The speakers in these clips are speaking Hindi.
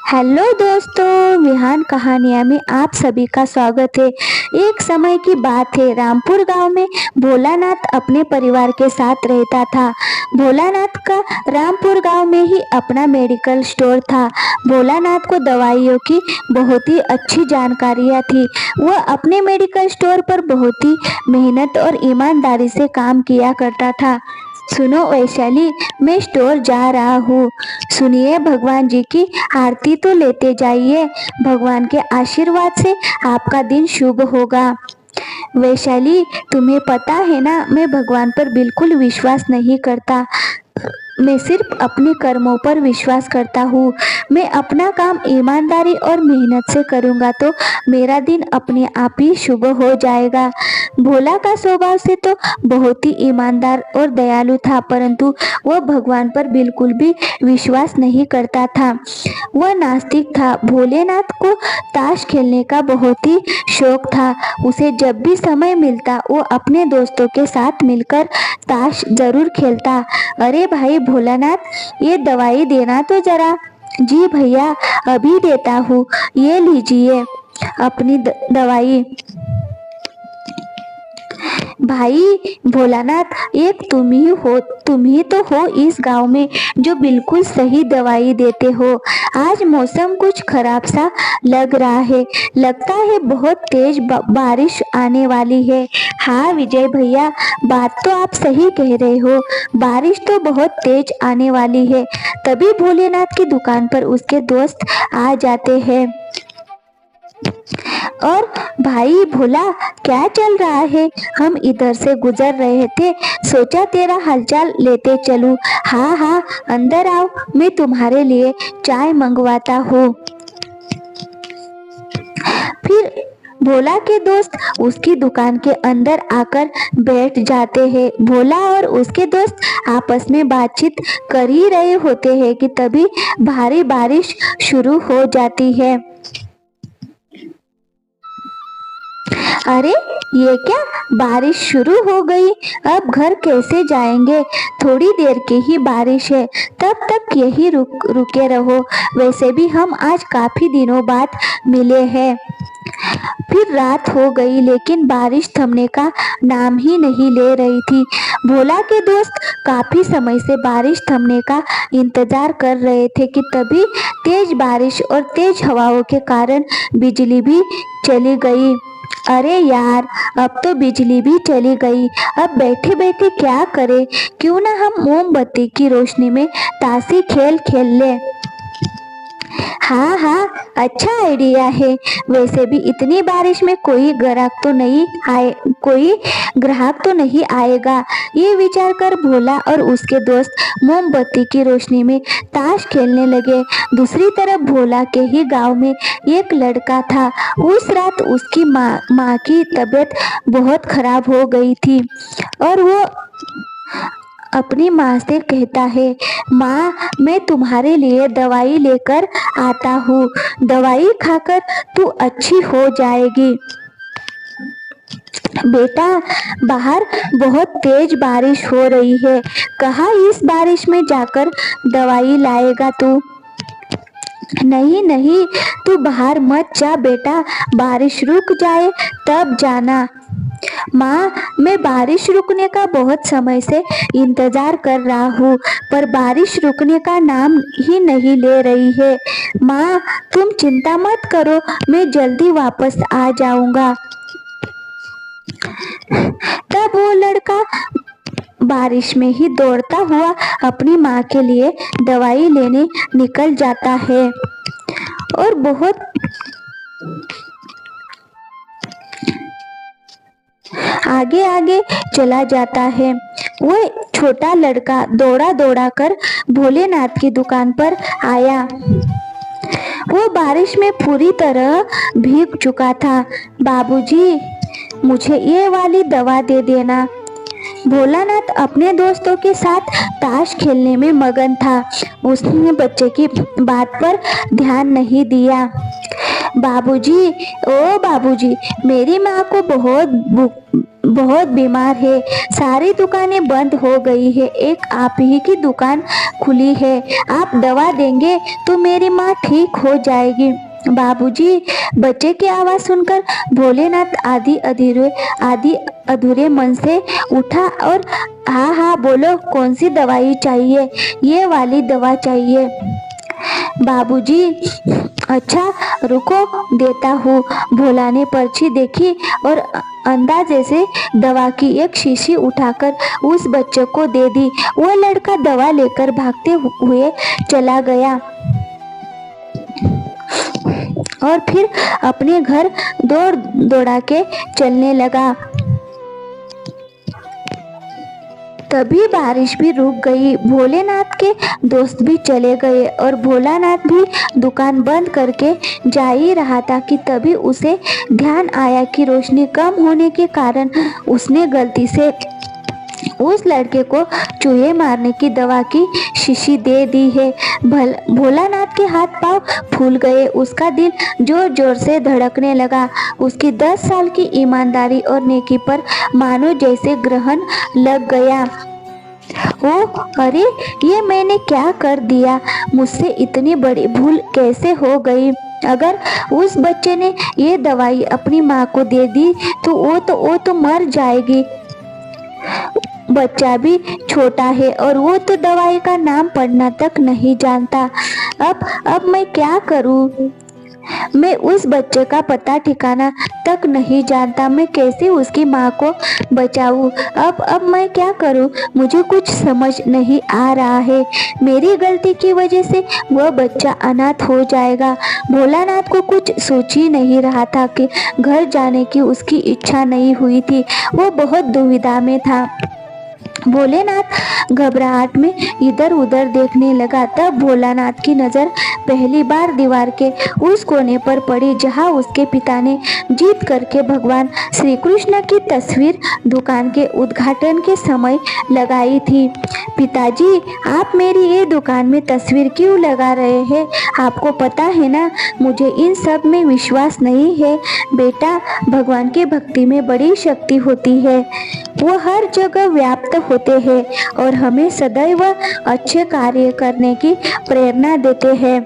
हेलो दोस्तों, विहान कहानियाँ में आप सभी का स्वागत है। एक समय की बात है, रामपुर गांव में भोलानाथ अपने परिवार के साथ रहता था। भोलानाथ का रामपुर गांव में ही अपना मेडिकल स्टोर था। भोलानाथ को दवाइयों की बहुत ही अच्छी जानकारियाँ थी। वह अपने मेडिकल स्टोर पर बहुत ही मेहनत और ईमानदारी से काम किया करता था। सुनो वैशाली, मैं स्टोर जा रहा हूँ। सुनिए, भगवान जी की आरती तो लेते जाइए। भगवान के आशीर्वाद से आपका दिन शुभ होगा। वैशाली, तुम्हें पता है ना, मैं भगवान पर बिल्कुल विश्वास नहीं करता। मैं सिर्फ अपने कर्मों पर विश्वास करता हूँ। मैं अपना काम ईमानदारी और मेहनत से करूँगा तो मेरा दिन अपने आप ही शुभ हो जाएगा। भोला का स्वभाव से तो बहुत ही ईमानदार और दयालु था, परंतु वह भगवान पर बिल्कुल भी विश्वास नहीं करता था। वह नास्तिक था। भोलेनाथ को ताश खेलने का बहुत ही शौक था। उसे जब भी समय मिलता वो अपने दोस्तों के साथ मिलकर ताश जरूर खेलता। अरे भाई भोलानाथ, ये दवाई देना तो जरा। जी भैया, अभी देता हूँ, ये लीजिए अपनी दवाई। भाई भोलानाथ, एक तुम ही तो हो इस गांव में जो बिल्कुल सही दवाई देते हो। आज मौसम कुछ खराब सा लग रहा है। लगता है बहुत तेज बारिश आने वाली है। हाँ विजय भैया, बात तो आप सही कह रहे हो। बारिश तो बहुत तेज आने वाली है। तभी भोलेनाथ की दुकान पर उसके दोस्त आ जाते हैं। और भाई भोला, क्या चल रहा है? हम इधर से गुजर रहे थे, सोचा तेरा हालचाल लेते चलूं। हाँ हाँ, अंदर आओ, मैं तुम्हारे लिए चाय मंगवाता हूँ। फिर भोला के दोस्त उसकी दुकान के अंदर आकर बैठ जाते हैं। भोला और उसके दोस्त आपस में बातचीत कर ही रहे होते हैं कि तभी भारी बारिश शुरू हो जाती है। अरे ये क्या, बारिश शुरू हो गई? अब घर कैसे जाएंगे? थोड़ी देर की ही बारिश है, तब तक यही रुके रहो। वैसे भी हम आज काफी दिनों बाद मिले हैं। फिर रात हो गई, लेकिन बारिश थमने का नाम ही नहीं ले रही थी। भोला के दोस्त काफी समय से बारिश थमने का इंतजार कर रहे थे कि तभी तेज बारिश और तेज हवाओं के कारण बिजली भी चली गई। अरे यार, अब तो बिजली भी चली गई। अब बैठे बैठे क्या करें? क्यों ना हम मोमबत्ती की रोशनी में ताशी खेल ले। हाँ हाँ, अच्छा आइडिया है। वैसे भी इतनी बारिश में कोई ग्राहक तो नहीं आएगा। ये विचार कर भोला और उसके दोस्त मोमबत्ती की रोशनी में ताश खेलने लगे। दूसरी तरफ भोला के ही गांव में एक लड़का था। उस रात उसकी माँ की तबीयत बहुत खराब हो गई थी और वो अपनी माँ से कहता है, माँ मैं तुम्हारे लिए दवाई लेकर आता हूँ। दवाई खाकर तू अच्छी हो जाएगी। बेटा, बाहर बहुत तेज बारिश हो रही है। कहाँ इस बारिश में जाकर दवाई लाएगा तू? नहीं नहीं, तू बाहर मत जा बेटा, बारिश रुक जाए तब जाना। माँ, मैं बारिश रुकने का बहुत समय से इंतजार कर रहा हूँ, पर बारिश रुकने का नाम ही नहीं ले रही है। माँ, तुम चिंता मत करो, मैं जल्दी वापस आ जाऊंगा। तब वो लड़का बारिश में ही दौड़ता हुआ अपनी माँ के लिए दवाई लेने निकल जाता है और बहुत आगे आगे चला जाता है। वो छोटा लड़का दौड़ा दौड़ा कर भोलेनाथ की दुकान पर आया। वो बारिश में पूरी तरह भीग चुका था। बाबूजी, मुझे ये वाली दवा दे देना। भोलानाथ अपने दोस्तों के साथ ताश खेलने में मगन था। उसने बच्चे की बात पर ध्यान नहीं दिया। बाबूजी, ओ बाबूजी, मेरी माँ को बहुत बीमार है। सारी दुकानें बंद हो गई है, एक आप ही की दुकान खुली है। आप दवा देंगे तो मेरी माँ ठीक हो जाएगी। बाबूजी, बच्चे की आवाज सुनकर भोलेनाथ आदि अधूरे मन से उठा और हाँ हाँ बोलो, कौन सी दवाई चाहिए? ये वाली दवा चाहिए। बाबूजी, अच्छा रुको, देता हूँ। भोला ने पर्ची देखी और अंदाजे से दवा की एक शीशी उठाकर उस बच्चे को दे दी। वो लड़का दवा लेकर भागते हुए चला गया और फिर अपने घर दौड़ दौड़ा के चलने लगा। तभी बारिश भी रुक गई। भोलेनाथ के दोस्त भी चले गए और भोलानाथ भी दुकान बंद करके जा ही रहा था कि तभी उसे ध्यान आया कि रोशनी कम होने के कारण उसने गलती से उस लड़के को चूहे मारने की दवा की शीशी दे दी है। भोलानाथ के हाथ पांव फूल गए। उसका दिल जोर जोर से धड़कने लगा। उसकी 10 साल की ईमानदारी और नेकी पर मानो जैसे ग्रहण लग गया। ओ अरे, ये मैंने क्या कर दिया? मुझसे इतनी बड़ी भूल कैसे हो गई? अगर उस बच्चे ने ये दवाई अपनी माँ को दे दी तो वो तो मर जाएगी। बच्चा भी छोटा है और वो तो दवाई का नाम पढ़ना तक नहीं जानता। अब मैं क्या करूं? मैं उस बच्चे का पता ठिकाना तक नहीं जानता। मैं कैसे उसकी माँ को बचाऊं? अब मैं क्या करूं? मुझे कुछ समझ नहीं आ रहा है। मेरी गलती की वजह से वह बच्चा अनाथ हो जाएगा। भोलानाथ को कुछ सोच ही नहीं रहा था कि घर जाने की उसकी इच्छा नहीं हुई थी। वो बहुत दुविधा में था। भोलेनाथ घबराहट में इधर उधर देखने लगा। तब भोलानाथ की नजर पहली बार दीवार के उस कोने पर पड़ी जहां उसके पिता ने जीत करके भगवान श्री कृष्ण की तस्वीर दुकान के उद्घाटन के समय लगाई थी। पिताजी, आप मेरी ये दुकान में तस्वीर क्यों लगा रहे हैं? आपको पता है ना, मुझे इन सब में विश्वास नहीं है। बेटा, भगवान की भक्ति में बड़ी शक्ति होती है। वो हर जगह व्याप्त होते हैं और हमें सदैव अच्छे कार्य करने की प्रेरणा देते हैं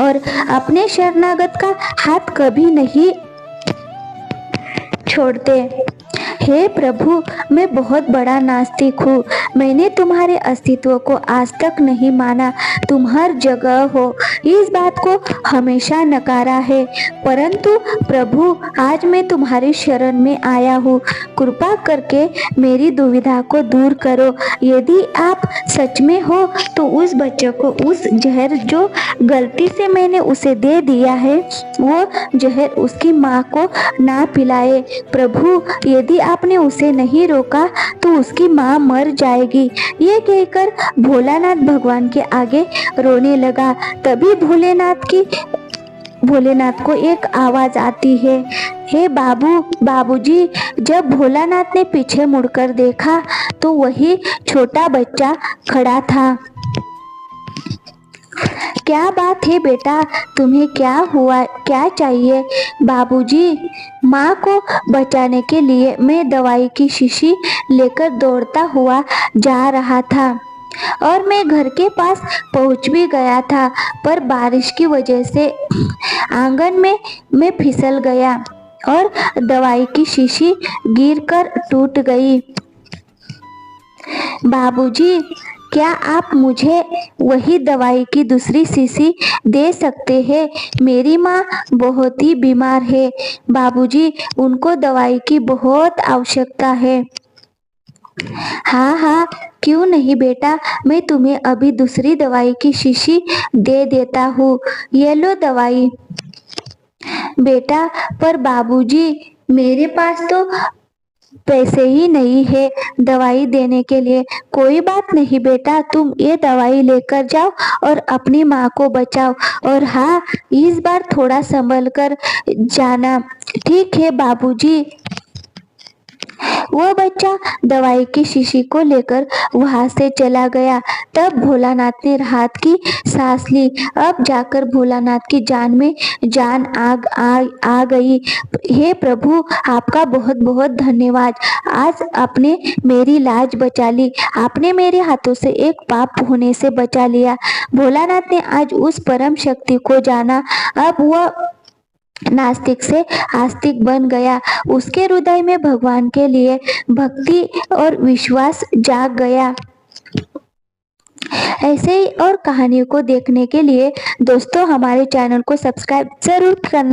और अपने शरणागत का हाथ कभी नहीं छोड़ते। हे प्रभु, मैं बहुत बड़ा नास्तिक हूँ। मैंने तुम्हारे अस्तित्व को आज तक नहीं माना। तुम हर जगह हो, इस बात को हमेशा नकारा है। परंतु प्रभु, आज मैं तुम्हारी शरण में आया हूँ। कृपा करके मेरी दुविधा को दूर करो। यदि आप सच में हो तो उस बच्चे को उस जहर जो गलती से मैंने उसे दे दिया है, वो जहर उसकी माँ को ना पिलाए। प्रभु, यदि आपने उसे नहीं रोका तो उसकी माँ मर जाएगी। ये कहकर भोलानाथ भगवान के आगे रोने लगा। तभी भोलेनाथ को एक आवाज आती है, हे बाबूजी। जब भोलानाथ ने पीछे मुड़कर देखा तो वही छोटा बच्चा खड़ा था। क्या बात है बेटा, तुम्हें क्या हुआ? क्या चाहिए? बाबूजी, माँ को बचाने के लिए मैं दवाई की शीशी लेकर दौड़ता हुआ जा रहा था और मैं घर के पास पहुंच भी गया था, पर बारिश की वजह से आंगन में मैं फिसल गया और दवाई की शीशी गिरकर टूट गई। बाबूजी, क्या आप मुझे वही दवाई की दूसरी शीशी दे सकते हैं? मेरी माँ बहुत ही बीमार है बाबूजी, उनको दवाई की बहुत आवश्यकता है। हाँ हाँ, क्यों नहीं बेटा, मैं तुम्हें अभी दूसरी दवाई की शीशी दे देता हूँ। ये लो दवाई। बेटा, पर बाबूजी, मेरे पास तो पैसे ही नहीं है दवाई देने के लिए। कोई बात नहीं बेटा, तुम ये दवाई लेकर जाओ और अपनी माँ को बचाओ। और हाँ, इस बार थोड़ा संभल कर जाना। ठीक है बाबूजी। वो बच्चा दवाई की शीशी को लेकर वहां से चला गया। तब भोलानाथ ने राहत की सांस ली। अब जाकर भोलानाथ की जान में जान आ गई। हे प्रभु, आपका बहुत बहुत धन्यवाद। आज आपने मेरी लाज बचा ली। आपने मेरे हाथों से एक पाप होने से बचा लिया। भोलानाथ ने आज उस परम शक्ति को जाना। अब वह नास्तिक से आस्तिक बन गया। उसके हृदय में भगवान के लिए भक्ति और विश्वास जाग गया। ऐसे ही और कहानियों को देखने के लिए दोस्तों हमारे चैनल को सब्सक्राइब जरूर करना।